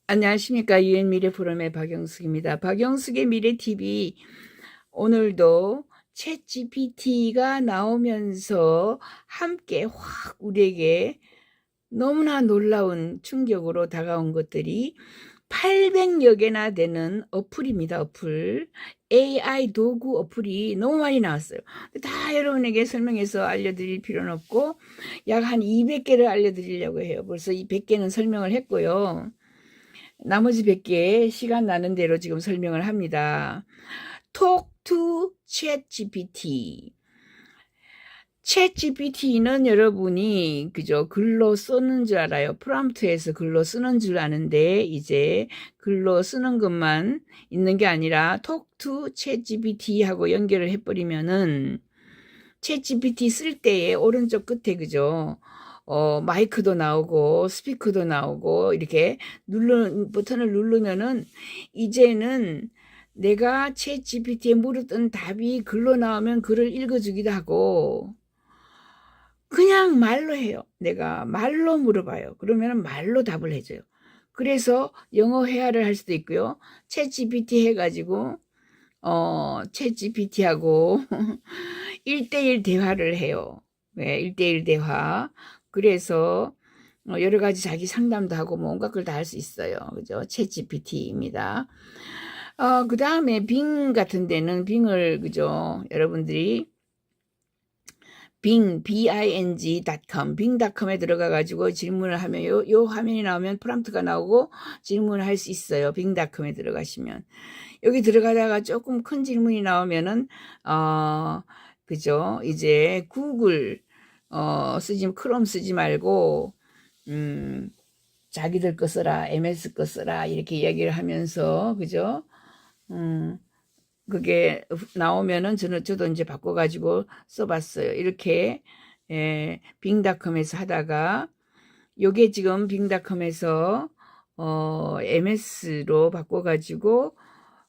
안녕하십니까. 유엔 미래 포럼의 박영숙입니다. 박영숙의 미래 TV 오늘도 챗 GPT가 나오면서 함께 확 우리에게 너무나 놀라운 충격으로 다가온 것들이 800여 개나 되는 어플입니다. 어플. AI 도구 어플이 너무 많이 나왔어요. 다 여러분에게 설명해서 알려드릴 필요는 없고 약 한 200개를 알려드리려고 해요. 벌써 이 100개는 설명을 했고요. 나머지 100개 시간 나는 대로 지금 설명을 합니다. Talk to ChatGPT. 챗GPT는 여러분이 그저 글로 쓰는 줄 알아요. 프롬프트에서 글로 쓰는 줄 아는데 이제 글로 쓰는 것만 있는 게 아니라 Talk to ChatGPT 하고 연결을 해버리면은 챗GPT 쓸 때에 오른쪽 끝에 그죠? 마이크도 나오고 스피커도 나오고 이렇게 버튼을 누르면은 이제는 내가 챗GPT에 물었던 답이 글로 나오면 글을 읽어주기도 하고 그냥 말로 해요. 내가 말로 물어봐요. 그러면 말로 답을 해줘요. 그래서 영어 회화를 할 수도 있고요. 챗GPT 해가지고 챗GPT하고 1대1 대화를 해요. 네, 1대1 대화. 그래서 여러 가지 자기 상담도 하고 뭐 온갖 걸 다 할 수 있어요. 그죠? 챗GPT입니다. 그 다음에 빙 같은 데는 빙을, 그죠? 여러분들이 bing.com, bing.com에 들어가가지고 질문을 하면 요 화면이 나오면 프롬프트가 나오고 질문을 할 수 있어요. bing.com에 들어가시면. 여기 들어가다가 조금 큰 질문이 나오면은, 그죠? 이제 구글, 크롬 쓰지 말고, 자기들 거 써라, MS 거 써라, 이렇게 이야기를 하면서, 그죠? 그게 나오면은 저도 이제 바꿔가지고 써봤어요. 이렇게, 빙닷컴에서 하다가, 요게 지금 빙닷컴에서, MS로 바꿔가지고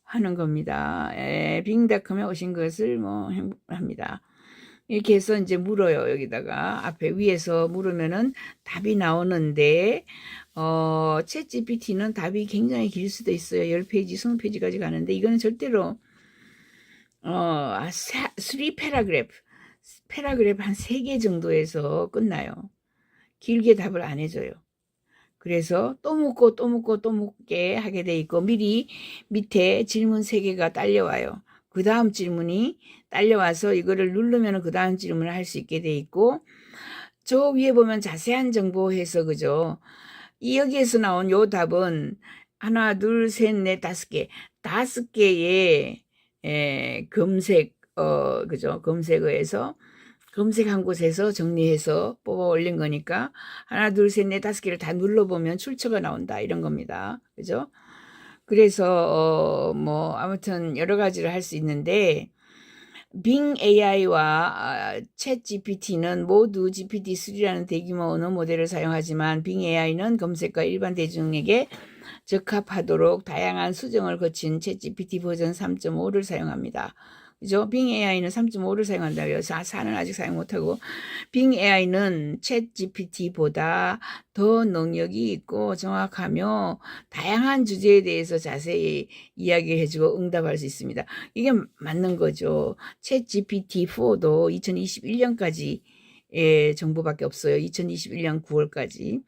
하는 겁니다. 빙닷컴에 오신 것을 뭐 합니다. 이렇게 해서 이제 물어요. 여기다가 앞에 위에서 물으면은 답이 나오는데 챗 GPT는 답이 굉장히 길 수도 있어요. 10페이지, 20페이지까지 가는데 이거는 절대로 3 패러그래프 한 3개 정도에서 끝나요. 길게 답을 안 해줘요. 그래서 또 묻고 또 묻고 또 묻게 하게 돼 있고 미리 밑에 질문 3개가 딸려와요. 그 다음 질문이 딸려와서 이거를 누르면 그 다음 질문을 할 수 있게 돼 있고 저 위에 보면 자세한 정보해서 그죠? 여기에서 나온 요 답은 하나, 둘, 셋, 넷, 5개. 5개의 검색, 그죠? 검색어에서 검색한 곳에서 정리해서 뽑아 올린 거니까 하나, 둘, 셋, 넷, 5개를 다 눌러보면 출처가 나온다. 이런 겁니다. 그죠? 그래서, 뭐, 아무튼 여러 가지를 할 수 있는데, 빙 AI와 챗 GPT는 모두 GPT-3라는 대규모 언어 모델을 사용하지만 빙 AI는 검색과 일반 대중에게 적합하도록 다양한 수정을 거친 챗 GPT 버전 3.5를 사용합니다. 그죠? 빙 AI는 3.5를 사용한다고요. 4는 아직 사용 못하고 빙 AI는 챗 GPT보다 더 능력이 있고 정확하며 다양한 주제에 대해서 자세히 이야기해주고 응답할 수 있습니다. 이게 맞는 거죠. 챗 GPT-4도 2021년까지 정보밖에 없어요. 2021년 9월까지.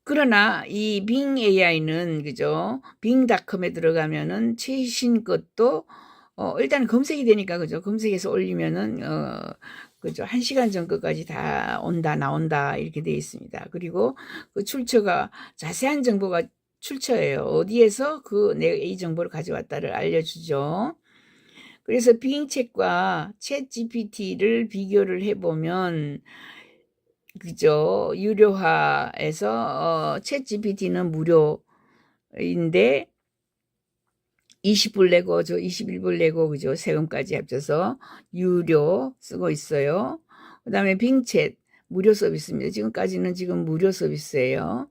그러나 이 빙 AI는 그죠? 빙닷컴에 들어가면은 최신 것도 일단 검색이 되니까 그죠? 검색해서 올리면은 그죠? 1시간 전 것까지 다 온다 나온다 이렇게 되어 있습니다. 그리고 그 출처가 자세한 정보가 출처예요. 어디에서 내가 이 정보를 가져왔다를 알려주죠. 그래서 빙챗과 챗 GPT를 비교를 해보면 그죠? 유료화해서 챗 GPT는 무료인데 20불 내고 저 21불 내고 그죠? 세금까지 합쳐서 유료 쓰고 있어요. 그다음에 빙챗 무료 서비스입니다. 지금까지는 지금 무료 서비스예요.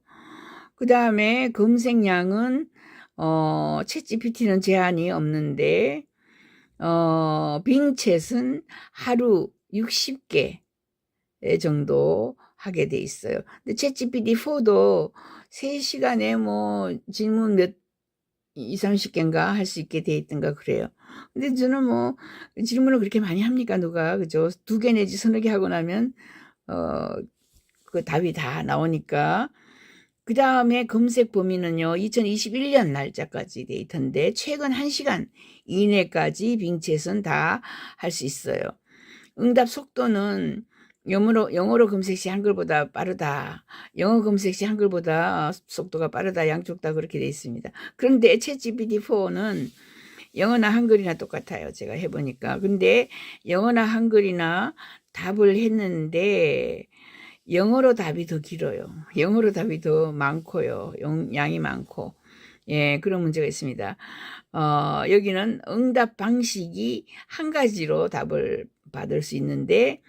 그다음에 검색량은 챗 GPT는 제한이 없는데 빙챗은 하루 60개 정도 하게 돼 있어요. 근데 챗GPT-4도 3시간에 뭐 질문 몇 2, 30개인가 할 수 있게 돼 있던가 그래요. 근데 저는 뭐 질문을 그렇게 많이 합니까 누가 그죠? 2개 내지 서너 개 하고 나면 그 답이 다 나오니까. 그 다음에 검색 범위는요 2021년 날짜까지 돼 있던데 최근 1시간 이내까지 빙챗은 다 할 수 있어요. 응답 속도는 영어로 검색 시 한글보다 빠르다. 영어 검색 시 한글보다 속도가 빠르다. 양쪽 다 그렇게 돼 있습니다. 그런데 챗GPT-4는 영어나 한글이나 똑같아요. 제가 해보니까. 근데 영어나 한글이나 답을 했는데 영어로 답이 더 길어요. 영어로 답이 더 많고요. 양이 많고. 예, 그런 문제가 있습니다. 여기는 응답 방식이 한 가지로 답을 받을 수 있는데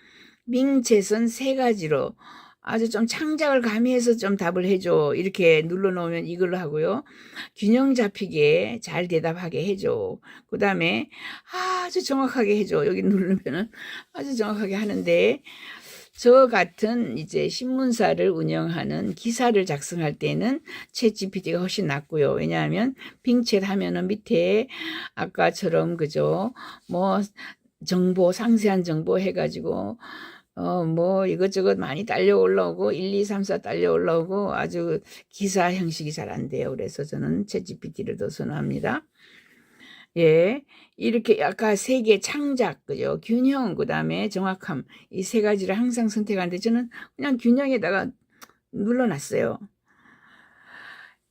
빙챗은 3가지로 아주 좀 창작을 가미해서 좀 답을 해줘. 이렇게 눌러놓으면 이걸로 하고요. 균형 잡히게 잘 대답하게 해줘. 그 다음에 아주 정확하게 해줘. 여기 누르면은 아주 정확하게 하는데 저 같은 이제 신문사를 운영하는 기사를 작성할 때는 챗GPT가 훨씬 낫고요. 왜냐하면 빙챗 하면은 밑에 아까처럼 그죠? 뭐 정보 상세한 정보 해가지고 뭐 이것저것 많이 딸려 올라오고 1, 2, 3, 4 딸려 올라오고 아주 기사 형식이 잘 안 돼요. 그래서 저는 챗GPT를 더 선호합니다. 예, 이렇게 아까 3개 창작, 그죠? 균형, 그 다음에 정확함 이 3가지를 항상 선택하는데 저는 그냥 균형에다가 눌러놨어요.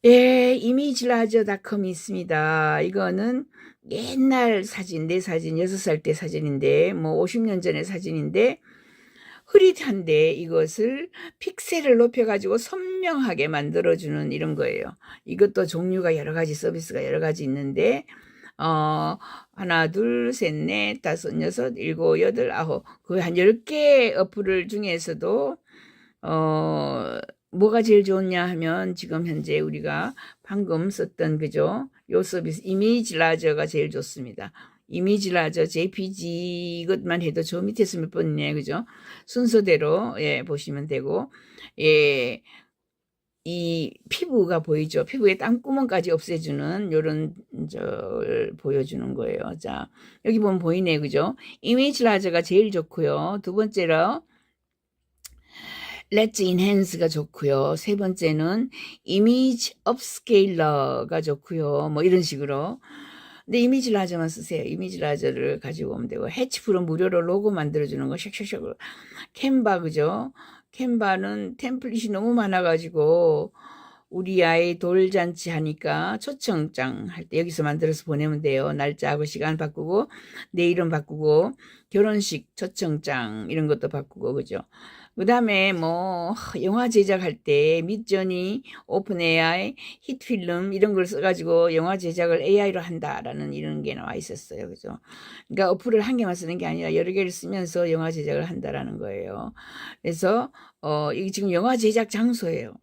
예, 이미지라저닷컴이 있습니다. 이거는 옛날 사진, 내 사진, 6살 때 사진인데 뭐 50년 전의 사진인데 흐릿한데 이것을 픽셀을 높여가지고 선명하게 만들어주는 이런 거예요. 이것도 종류가 여러 가지 서비스가 여러 가지 있는데 하나, 둘, 셋, 넷, 다섯, 여섯, 일곱, 여덟, 아홉 그 한 10개 어플을 중에서도 뭐가 제일 좋냐 하면 지금 현재 우리가 방금 썼던 그죠? 요 서비스 이미지라저가 제일 좋습니다. 이미지라저 JPG 이것만 해도 저 밑에서 몇 번이네 그죠? 순서대로 예 보시면 되고 예. 이 피부가 보이죠? 피부에 땀구멍까지 없애주는 요런 보여주는 거예요. 자, 여기 보면 보이네, 그죠? 이미지라저가 제일 좋고요. 두 번째로 Let's Enhance가 좋고요. 세 번째는 이미지 업스케일러가 좋고요. 뭐 이런 식으로. 근데 이미지라저만 쓰세요. 이미지라저를 가지고 오면 되고 해치프로 무료로 로고 만들어주는 거 샥샥샥. 캔바 그죠? 캔바는 템플릿이 너무 많아가지고 우리 아이 돌잔치 하니까 초청장 할 때 여기서 만들어서 보내면 돼요. 날짜하고 시간 바꾸고 내 이름 바꾸고 결혼식 초청장 이런 것도 바꾸고 그죠? 그 다음에 뭐 영화 제작할 때 midjourney, 오픈AI, 히트필름 이런 걸 써가지고 영화 제작을 AI로 한다라는 이런 게 나와 있었어요. 그죠? 그러니까 어플을 한 개만 쓰는 게 아니라 여러 개를 쓰면서 영화 제작을 한다라는 거예요. 그래서 이게 지금 영화 제작 장소예요.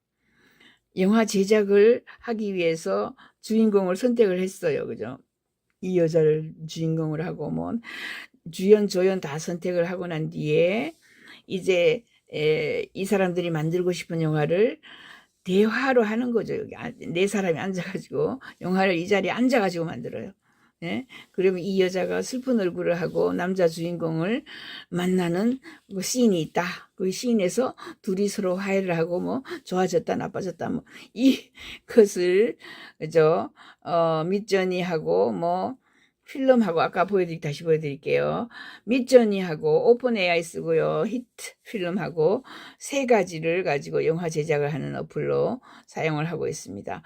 영화 제작을 하기 위해서 주인공을 선택을 했어요. 그죠? 이 여자를 주인공을 하고 뭐 주연, 조연 다 선택을 하고 난 뒤에 이제 이 사람들이 만들고 싶은 영화를 대화로 하는 거죠. 여기 4사람이 앉아가지고 영화를 이 자리에 앉아가지고 만들어요. 예? 그러면 이 여자가 슬픈 얼굴을 하고 남자 주인공을 만나는 그 씬이 있다. 그 씬에서 둘이 서로 화해를 하고 뭐 좋아졌다 나빠졌다 뭐 이것을 그죠? midjourney하고 뭐 필름하고 아까 다시 보여드릴게요. midjourney하고 오픈AI 쓰고요. 히트 필름하고 3가지를 가지고 영화 제작을 하는 어플로 사용을 하고 있습니다.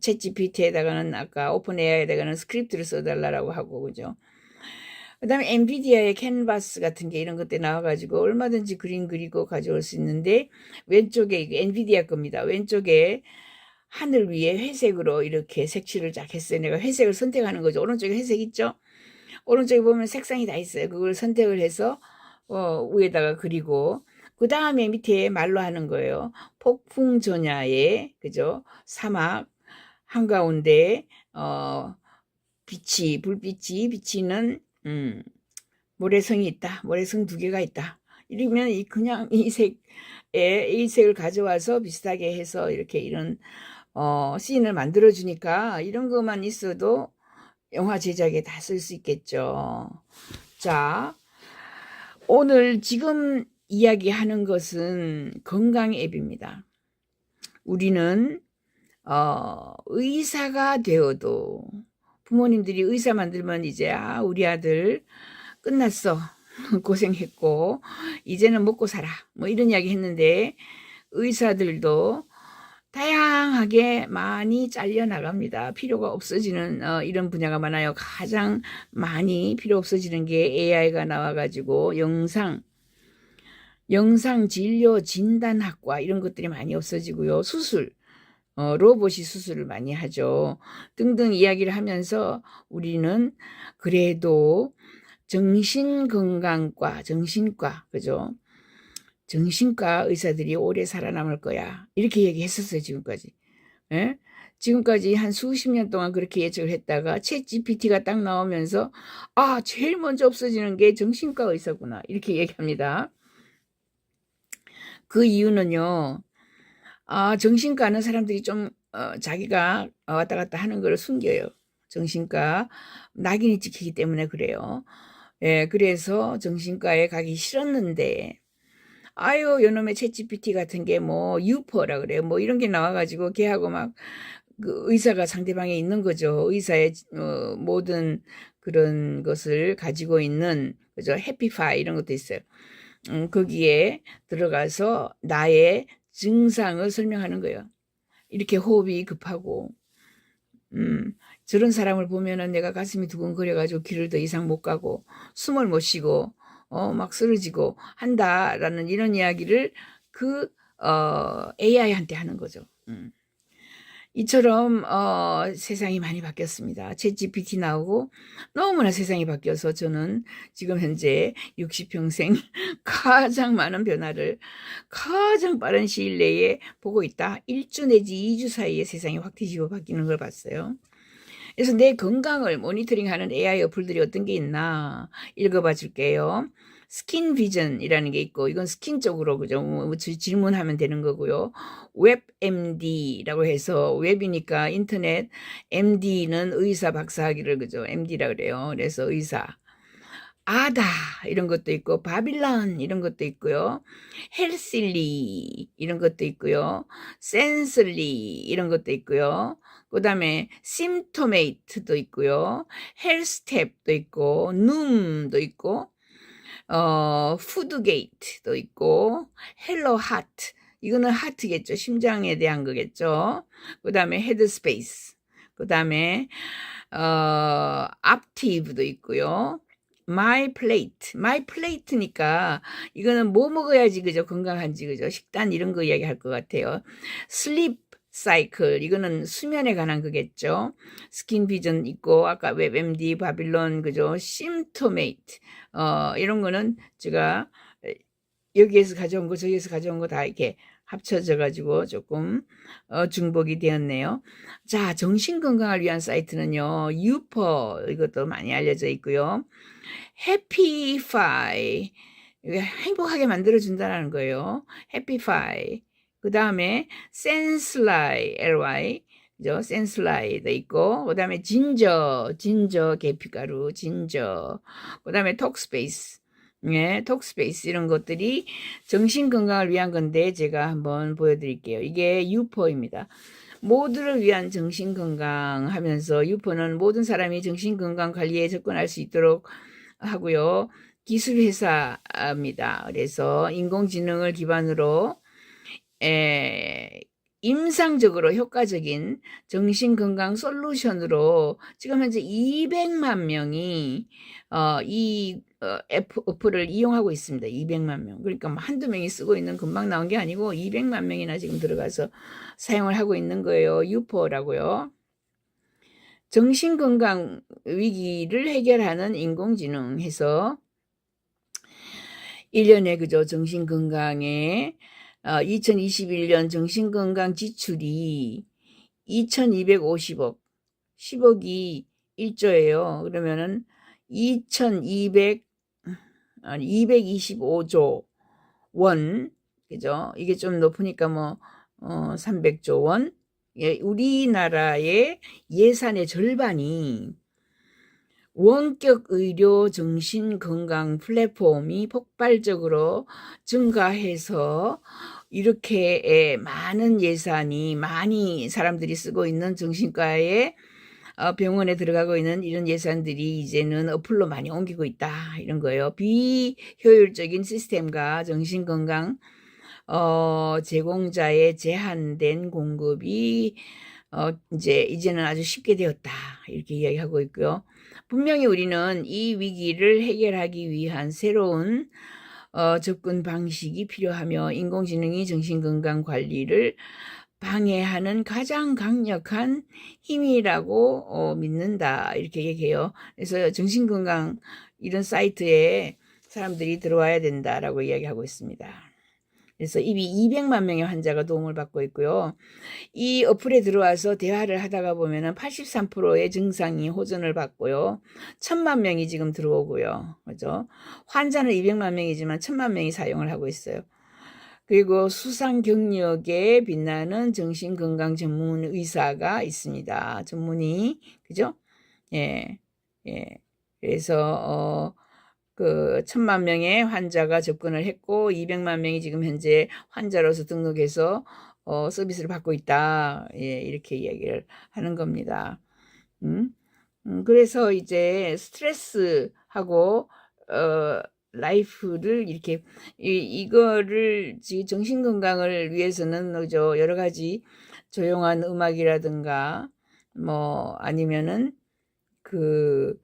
챗GPT에다가는 아까 오픈AI에다가는 스크립트를 써달라고 하고 그죠. 그 다음에 엔비디아의 캔버스 같은 게 이런 것들 나와가지고 얼마든지 그림 그리고 가져올 수 있는데 왼쪽에 이게 엔비디아 겁니다. 왼쪽에 하늘 위에 회색으로 이렇게 색칠을 쫙 했어요. 내가 회색을 선택하는 거죠. 오른쪽에 회색 있죠? 오른쪽에 보면 색상이 다 있어요. 그걸 선택을 해서 위에다가 그리고 그 다음에 밑에 말로 하는 거예요. 폭풍 전야의 그죠? 사막 한가운데 불빛이 비치는 모래성이 있다. 모래성 2개가 있다. 이러면 그냥 이 색 A색을 가져와서 비슷하게 해서 이렇게 이런 씬을 만들어 주니까 이런 것만 있어도 영화 제작에 다 쓸 수 있겠죠. 자, 오늘 지금 이야기하는 것은 건강 앱입니다. 우리는 의사가 되어도 부모님들이 의사 만들면 이제 우리 아들 끝났어. 고생했고 이제는 먹고 살아. 뭐 이런 이야기 했는데 의사들도 다양하게 많이 잘려나갑니다. 필요가 없어지는 이런 분야가 많아요. 가장 많이 필요 없어지는 게 AI가 나와가지고 영상 진료 진단학과 이런 것들이 많이 없어지고요. 수술, 로봇이 수술을 많이 하죠. 등등 이야기를 하면서 우리는 그래도 정신건강과, 정신과, 그죠? 정신과 의사들이 오래 살아남을 거야. 이렇게 얘기했었어요, 지금까지. 예? 지금까지 한 수십 년 동안 그렇게 예측을 했다가 챗 GPT가 딱 나오면서 제일 먼저 없어지는 게 정신과 의사구나. 이렇게 얘기합니다. 그 이유는요. 정신과는 사람들이 좀 자기가 왔다 갔다 하는 걸 숨겨요. 정신과 낙인이 찍히기 때문에 그래요. 예, 그래서 정신과에 가기 싫었는데 요놈의 챗GPT 같은 게 뭐 유포라 그래요. 뭐 이런 게 나와가지고 걔하고 막 그 의사가 상대방에 있는 거죠. 의사의 모든 그런 것을 가지고 있는 그죠. 해피파이 이런 것도 있어요. 거기에 들어가서 나의 증상을 설명하는 거예요. 이렇게 호흡이 급하고 저런 사람을 보면은 내가 가슴이 두근거려가지고 길을 더 이상 못 가고 숨을 못 쉬고 막 쓰러지고 한다라는 이런 이야기를 그 AI한테 하는 거죠. 이처럼 세상이 많이 바뀌었습니다. 챗GPT 나오고 너무나 세상이 바뀌어서 저는 지금 현재 60평생 가장 많은 변화를 가장 빠른 시일 내에 보고 있다. 1주 내지 2주 사이에 세상이 확 뒤집어 바뀌는 걸 봤어요. 그래서 내 건강을 모니터링하는 AI 어플들이 어떤 게 있나 읽어봐 줄게요. 스킨 비전이라는 게 있고 이건 스킨 쪽으로 그죠 질문하면 되는 거고요. 웹MD라고 해서 웹이니까 인터넷, MD는 의사 박사학위를 그죠 MD라 그래요. 그래서 의사. 아다 이런 것도 있고 바빌론 이런 것도 있고요. 헬실리 이런 것도 있고요. 센슬리 이런 것도 있고요. 그 다음에 심토메이트도 있고요. 헬스텝도 있고 눔도 있고 푸드게이트도 있고 헬로 하트 이거는 하트겠죠. 심장에 대한 거겠죠. 그 다음에 헤드스페이스 그 다음에 앞티브도 있고요. 마이 플레이트니까 이거는 뭐 먹어야지 그죠 건강한지 그죠 식단 이런 거 이야기할 것 같아요. 슬립 사이클 이거는 수면에 관한 거겠죠. 스킨 비전 있고 아까 웹MD 바빌론 그죠 심토메이트 이런 거는 제가 여기에서 가져온 거 저기에서 가져온 거 다 이렇게 합쳐져 가지고 조금 중복이 되었네요. 자, 정신 건강을 위한 사이트는요. 유퍼 이것도 많이 알려져 있고요. 해피파이 행복하게 만들어 준다는 거예요. 해피파이. 그 다음에 센슬라이 LY 그죠? 센슬라이도 있고 그 다음에 진저 계피가루 진저 그 다음에 톡스페이스 예, 톡스페이스 이런 것들이 정신 건강을 위한 건데 제가 한번 보여드릴게요. 이게 유포입니다. 모두를 위한 정신 건강 하면서 유포는 모든 사람이 정신 건강 관리에 접근할 수 있도록 하고요. 기술 회사입니다. 그래서 인공지능을 기반으로 임상적으로 효과적인 정신건강 솔루션으로 지금 현재 200만 명이 이 어플을 이용하고 있습니다. 200만 명. 그러니까 뭐 한두 명이 쓰고 있는 금방 나온 게 아니고 200만 명이나 지금 들어가서 사용을 하고 있는 거예요. 유포라고요. 정신건강 위기를 해결하는 인공지능 해서 1년에 그죠 정신건강에 2021년 정신건강 지출이 2250억 10억이 1조예요. 그러면은 225조 원 그죠? 이게 좀 높으니까 뭐 300조 원. 예, 우리나라의 예산의 절반이 원격 의료 정신건강 플랫폼이 폭발적으로 증가해서 이렇게 많은 예산이 많이 사람들이 쓰고 있는 정신과에 병원에 들어가고 있는 이런 예산들이 이제는 어플로 많이 옮기고 있다 이런 거예요. 비효율적인 시스템과 정신건강 제공자의 제한된 공급이 이제는 아주 쉽게 되었다 이렇게 이야기하고 있고요. 분명히 우리는 이 위기를 해결하기 위한 새로운 접근 방식이 필요하며 인공지능이 정신건강 관리를 방해하는 가장 강력한 힘이라고 믿는다 이렇게 얘기해요. 그래서 정신건강 이런 사이트에 사람들이 들어와야 된다라고 이야기하고 있습니다. 그래서 이미 200만 명의 환자가 도움을 받고 있고요. 이 어플에 들어와서 대화를 하다가 보면은 83%의 증상이 호전을 받고요. 1000만 명이 지금 들어오고요. 그죠? 환자는 200만 명이지만 1000만 명이 사용을 하고 있어요. 그리고 수상 경력에 빛나는 정신건강 전문 의사가 있습니다. 전문의, 그죠? 예, 예. 그래서, 그 1000만 명의 환자가 접근을 했고 200만 명이 지금 현재 환자로서 등록해서 서비스를 받고 있다. 예, 이렇게 이야기를 하는 겁니다. 그래서 이제 스트레스하고 라이프를 이렇게 이거를 정신 건강을 위해서는 그죠 여러 가지 조용한 음악이라든가 뭐 아니면은 그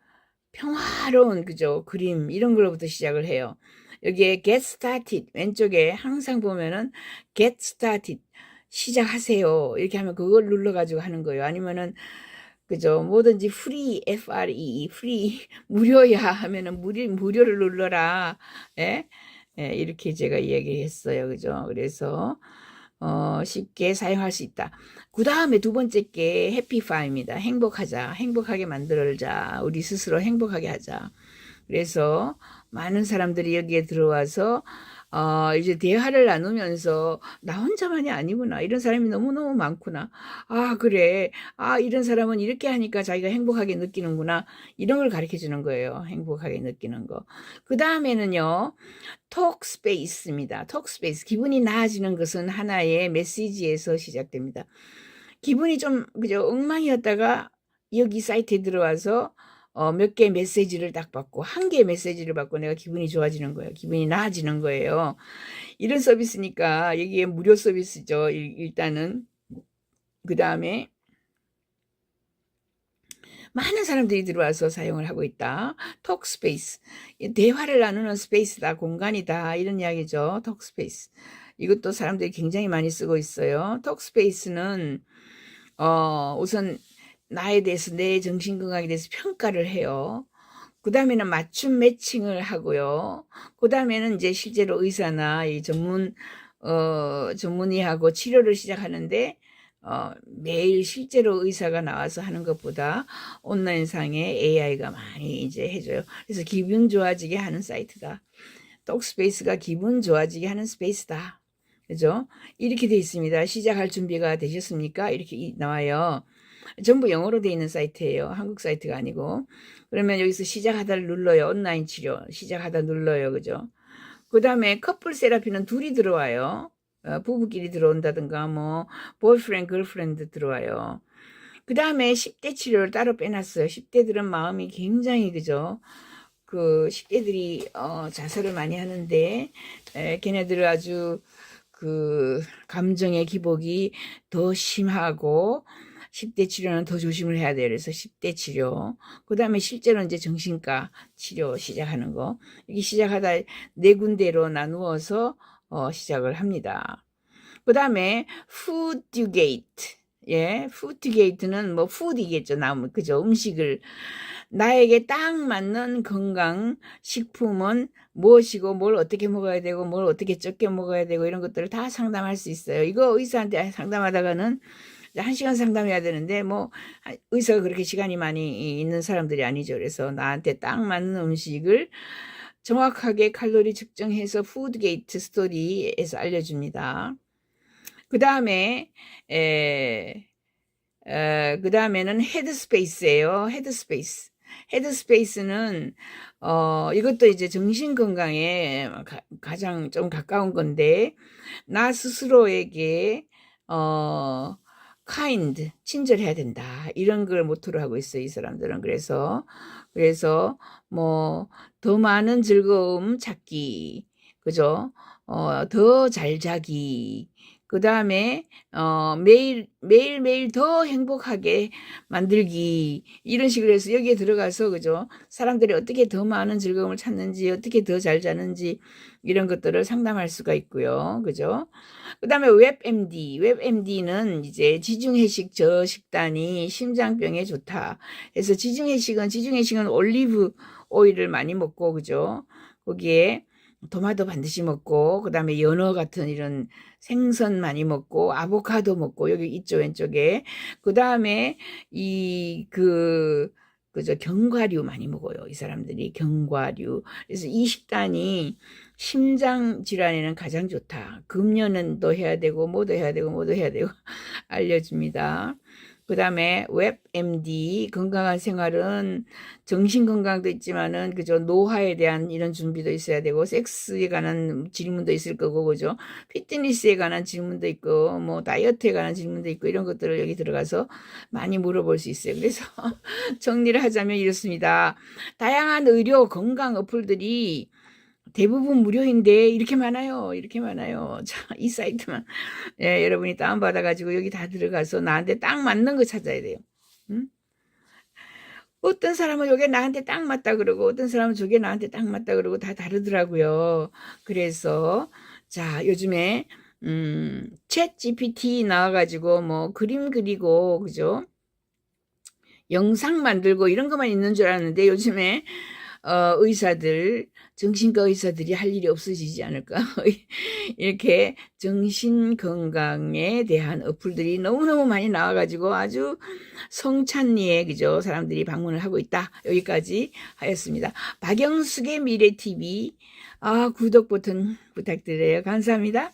평화로운 그죠 그림 이런 걸로부터 시작을 해요. 여기에 get started 왼쪽에 항상 보면은 get started 시작하세요 이렇게 하면 그걸 눌러가지고 하는 거예요. 아니면은 그죠 뭐든지 free free free 무료야 하면은 무료를 눌러라. 예? 예, 이렇게 제가 이야기했어요. 그죠? 그래서 쉽게 사용할 수 있다. 그 다음에 두 번째 게 해피파입니다. 행복하자. 행복하게 만들자. 우리 스스로 행복하게 하자. 그래서 많은 사람들이 여기에 들어와서 이제 대화를 나누면서 나 혼자만이 아니구나. 이런 사람이 너무너무 많구나. 아, 그래. 아, 이런 사람은 이렇게 하니까 자기가 행복하게 느끼는구나. 이런 걸 가르쳐 주는 거예요. 행복하게 느끼는 거. 그 다음에는요. 톡스페이스입니다. 톡스페이스. 기분이 나아지는 것은 하나의 메시지에서 시작됩니다. 기분이 좀 그죠 엉망이었다가 여기 사이트에 들어와서 몇 개의 메시지를 딱 받고 한 개의 메시지를 받고 내가 기분이 좋아지는 거예요. 기분이 나아지는 거예요. 이런 서비스니까 여기에 무료 서비스죠. 일단은 그 다음에 많은 사람들이 들어와서 사용을 하고 있다. 톡스페이스. 대화를 나누는 스페이스다. 공간이다. 이런 이야기죠. 톡스페이스. 이것도 사람들이 굉장히 많이 쓰고 있어요. 톡스페이스는 우선 나에 대해서 내 정신건강에 대해서 평가를 해요. 그 다음에는 맞춤 매칭을 하고요. 그 다음에는 이제 실제로 의사나 이 전문의하고 치료를 시작하는데, 매일 실제로 의사가 나와서 하는 것보다 온라인상에 AI가 많이 이제 해줘요. 그래서 기분 좋아지게 하는 사이트다. 톡스페이스가 기분 좋아지게 하는 스페이스다. 그죠? 이렇게 돼 있습니다. 시작할 준비가 되셨습니까? 이렇게 나와요. 전부 영어로 돼 있는 사이트예요. 한국 사이트가 아니고. 그러면 여기서 시작하다를 눌러요. 온라인 치료. 시작하다 눌러요. 그죠? 그 다음에 커플 세라피는 둘이 들어와요. 부부끼리 들어온다든가 뭐 보이프렌드, 걸프렌드 들어와요. 그 다음에 10대 치료를 따로 빼놨어요. 10대들은 마음이 굉장히 그죠? 그 10대들이 자살을 많이 하는데 걔네들은 아주 그 감정의 기복이 더 심하고 10대 치료는 더 조심을 해야 돼요. 그래서 10대 치료. 그 다음에 실제로 이제 정신과 치료 시작하는 거. 여기 시작하다 네 군데로 나누어서 시작을 합니다. 그 다음에 푸드게이트. 예, 푸드게이트는 뭐 푸드이겠죠. 그죠. 음식을 나에게 딱 맞는 건강 식품은 무엇이고 뭘 어떻게 먹어야 되고 뭘 어떻게 적게 먹어야 되고 이런 것들을 다 상담할 수 있어요. 이거 의사한테 상담하다가는 1시간 상담해야 되는데 뭐 의사가 그렇게 시간이 많이 있는 사람들이 아니죠. 그래서 나한테 딱 맞는 음식을 정확하게 칼로리 측정해서 푸드게이트 스토리에서 알려줍니다. 그 다음에 그 다음에는 헤드스페이스예요. 헤드스페이스. 헤드스페이스는 이것도 이제 정신 건강에 가장 좀 가까운 건데, 나 스스로에게 kind, 친절해야 된다. 이런 걸 모토로 하고 있어요, 이 사람들은. 그래서 뭐 더 많은 즐거움 찾기, 그죠? 더 잘 자기. 그 다음에 매일매일 더 행복하게 만들기, 이런 식으로 해서 여기에 들어가서, 그죠, 사람들이 어떻게 더 많은 즐거움을 찾는지, 어떻게 더 잘 자는지, 이런 것들을 상담할 수가 있고요. 그죠? 그 다음에 웹MD는 이제 지중해식 저식단이 심장병에 좋다. 그래서 지중해식은 올리브 오일을 많이 먹고, 그죠? 거기에 토마토 반드시 먹고, 그 다음에 연어 같은 이런 생선 많이 먹고, 아보카도 먹고, 여기 있죠, 왼쪽에. 그 다음에 그저 견과류 많이 먹어요, 이 사람들이. 견과류. 그래서 이 식단이 심장 질환에는 가장 좋다. 금연은 해야 되고, 뭐도 해야 되고, 뭐도 해야 되고, 알려줍니다. 그 다음에 웹MD, 건강한 생활은 정신건강도 있지만은, 그죠, 노화에 대한 이런 준비도 있어야 되고, 섹스에 관한 질문도 있을 거고, 그죠, 피트니스에 관한 질문도 있고, 뭐 다이어트에 관한 질문도 있고, 이런 것들을 여기 들어가서 많이 물어볼 수 있어요. 그래서 정리를 하자면 이렇습니다. 다양한 의료 건강 어플들이 대부분 무료인데 이렇게 많아요. 이렇게 많아요. 자, 이 사이트만 여러분이 다운받아가지고 여기 다 들어가서 나한테 딱 맞는 거 찾아야 돼요. 응? 어떤 사람은 이게 나한테 딱 맞다 그러고, 어떤 사람은 저게 나한테 딱 맞다 그러고, 다 다르더라고요. 그래서 자, 요즘에 챗 GPT 나와가지고 뭐 그림 그리고, 그죠, 영상 만들고 이런 것만 있는 줄 알았는데, 요즘에 정신과 의사들이 할 일이 없어지지 않을까. 이렇게 정신건강에 대한 어플들이 너무너무 많이 나와가지고 아주 성찬리에, 그죠, 사람들이 방문을 하고 있다. 여기까지 하였습니다. 박영숙의 미래TV, 구독 버튼 부탁드려요. 감사합니다.